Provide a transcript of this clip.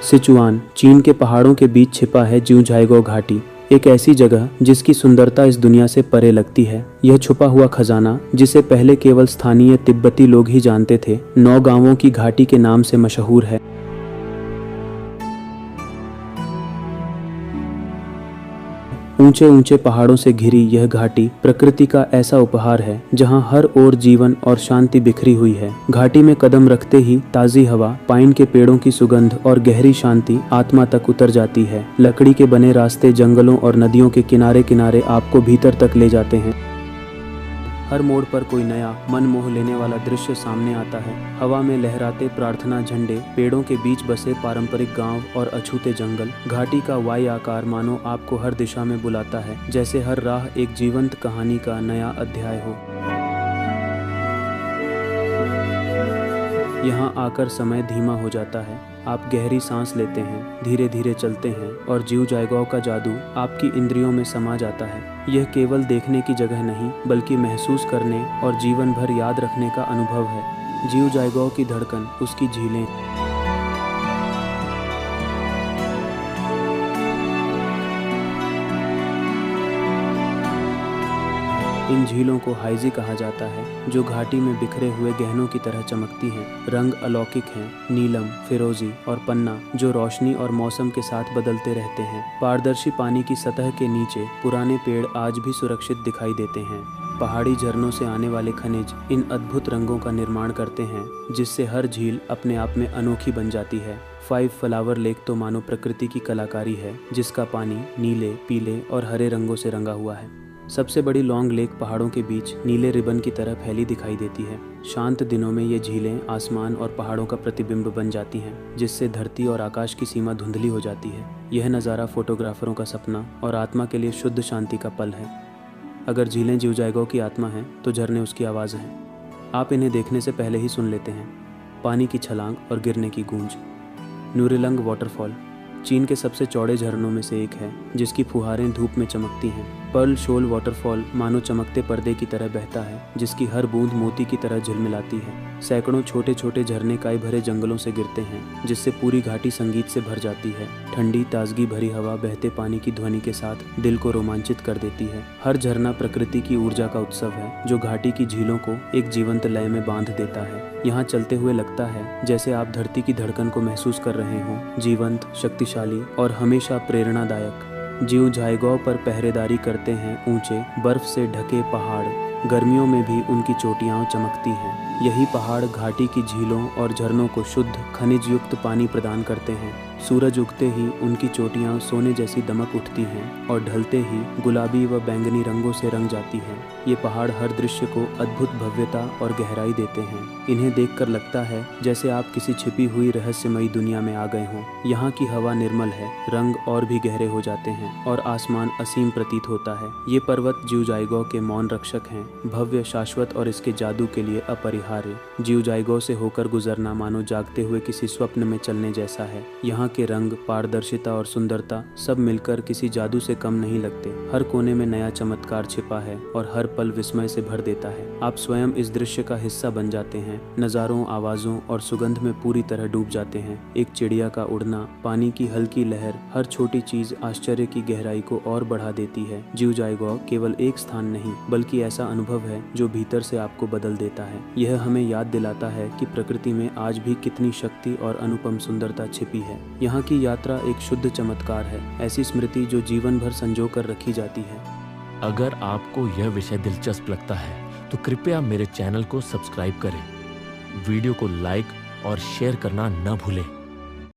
Sichuan चीन के पहाड़ों के बीच छिपा है जिउझाइगो घाटी, एक ऐसी जगह जिसकी सुंदरता इस दुनिया से परे लगती है। यह छुपा हुआ खजाना, जिसे पहले केवल स्थानीय तिब्बती लोग ही जानते थे, 9 गांवों की घाटी के नाम से मशहूर है। ऊंचे ऊंचे पहाड़ों से घिरी यह घाटी प्रकृति का ऐसा उपहार है जहां हर ओर जीवन और शांति बिखरी हुई है। घाटी में कदम रखते ही ताज़ी हवा, पाइन के पेड़ों की सुगंध और गहरी शांति आत्मा तक उतर जाती है। लकड़ी के बने रास्ते जंगलों और नदियों के किनारे किनारे आपको भीतर तक ले जाते हैं। हर मोड़ पर कोई नया मन मोह लेने वाला दृश्य सामने आता है। हवा में लहराते प्रार्थना झंडे, पेड़ों के बीच बसे पारंपरिक गांव और अछूते जंगल। घाटी का वाई आकार मानो आपको हर दिशा में बुलाता है, जैसे हर राह एक जीवंत कहानी का नया अध्याय हो। यहाँ आकर समय धीमा हो जाता है। आप गहरी सांस लेते हैं, धीरे धीरे चलते हैं और जिउझाइगो का जादू आपकी इंद्रियों में समा जाता है। यह केवल देखने की जगह नहीं, बल्कि महसूस करने और जीवन भर याद रखने का अनुभव है। जिउझाइगो की धड़कन, उसकी झीलें, इन झीलों को हाइजी कहा जाता है, जो घाटी में बिखरे हुए गहनों की तरह चमकती हैं। रंग अलौकिक हैं, नीलम, फिरोजी और पन्ना, जो रोशनी और मौसम के साथ बदलते रहते हैं। पारदर्शी पानी की सतह के नीचे पुराने पेड़ आज भी सुरक्षित दिखाई देते हैं। पहाड़ी झरनों से आने वाले खनिज इन अद्भुत रंगों का निर्माण करते हैं, जिससे हर झील अपने आप में अनोखी बन जाती है। 5 फ्लावर लेक तो मानो प्रकृति की कलाकारी है, जिसका पानी नीले, पीले और हरे रंगों से रंगा हुआ है। सबसे बड़ी लॉन्ग लेक पहाड़ों के बीच नीले रिबन की तरह फैली दिखाई देती है। शांत दिनों में ये झीलें आसमान और पहाड़ों का प्रतिबिंब बन जाती हैं, जिससे धरती और आकाश की सीमा धुंधली हो जाती है। यह नज़ारा फोटोग्राफरों का सपना और आत्मा के लिए शुद्ध शांति का पल है। अगर झीलें जिउझाइगो की आत्मा हैं, तो झरने उसकी आवाज़ हैं। आप इन्हें देखने से पहले ही सुन लेते हैं। पानी की छलांग और गिरने की गूंज। नुरेलंग वाटरफॉल चीन के सबसे चौड़े झरनों में से एक है, जिसकी फुहारें धूप में चमकती हैं। पर्ल शोल वाटरफॉल मानो चमकते पर्दे की तरह बहता है, जिसकी हर बूंद मोती की तरह झिलमिलाती है। सैकड़ों छोटे छोटे झरने काई भरे जंगलों से गिरते हैं, जिससे पूरी घाटी संगीत से भर जाती है। ठंडी ताजगी भरी हवा बहते पानी की ध्वनि के साथ दिल को रोमांचित कर देती है। हर झरना प्रकृति की ऊर्जा का उत्सव है, जो घाटी की झीलों को एक जीवंत लय में बांध देता है। यहाँ चलते हुए लगता है जैसे आप धरती की धड़कन को महसूस कर रहे हों, जीवंत, शक्तिशाली और हमेशा प्रेरणादायक। जिउझाइगो पर पहरेदारी करते हैं ऊंचे बर्फ से ढके पहाड़। गर्मियों में भी उनकी चोटियां चमकती हैं। यही पहाड़ घाटी की झीलों और झरनों को शुद्ध खनिज युक्त पानी प्रदान करते हैं। सूरज उगते ही उनकी चोटियां सोने जैसी दमक उठती हैं और ढलते ही गुलाबी व बैंगनी रंगों से रंग जाती हैं। ये पहाड़ हर दृश्य को अद्भुत भव्यता और गहराई देते हैं। इन्हें देखकर लगता है जैसे आप किसी छिपी हुई रहस्यमयी दुनिया में आ गए हों। यहाँ की हवा निर्मल है, रंग और भी गहरे हो जाते हैं और आसमान असीम प्रतीत होता है। ये पर्वत जिउझाइगो के मौन रक्षक हैं, भव्य, शाश्वत और इसके जादू के लिए अपरिहार्य। जिउझाइगो से होकर गुजरना मानो जागते हुए किसी स्वप्न में चलने जैसा है। यहाँ के रंग, पारदर्शिता और सुंदरता सब मिलकर किसी जादू से कम नहीं लगते। हर कोने में नया चमत्कार छिपा है और हर पल विस्मय से भर देता है। आप स्वयं इस दृश्य का हिस्सा बन जाते हैं, नज़ारों, आवाज़ों और सुगंध में पूरी तरह डूब जाते हैं। एक चिड़िया का उड़ना, पानी की हल्की लहर, हर छोटी चीज आश्चर्य की गहराई को और बढ़ा देती है। जिउझाइगो केवल एक स्थान नहीं, बल्कि ऐसा अनुभव है जो भीतर से आपको बदल देता है। यह हमें याद दिलाता है कि प्रकृति में आज भी कितनी शक्ति और अनुपम सुंदरता छिपी है। यहाँ की यात्रा एक शुद्ध चमत्कार है, ऐसी स्मृति जो जीवन भर संजो कर रखी जाती है। अगर आपको यह विषय दिलचस्प लगता है तो कृपया मेरे चैनल को सब्सक्राइब करें, वीडियो को लाइक और शेयर करना न भूलें।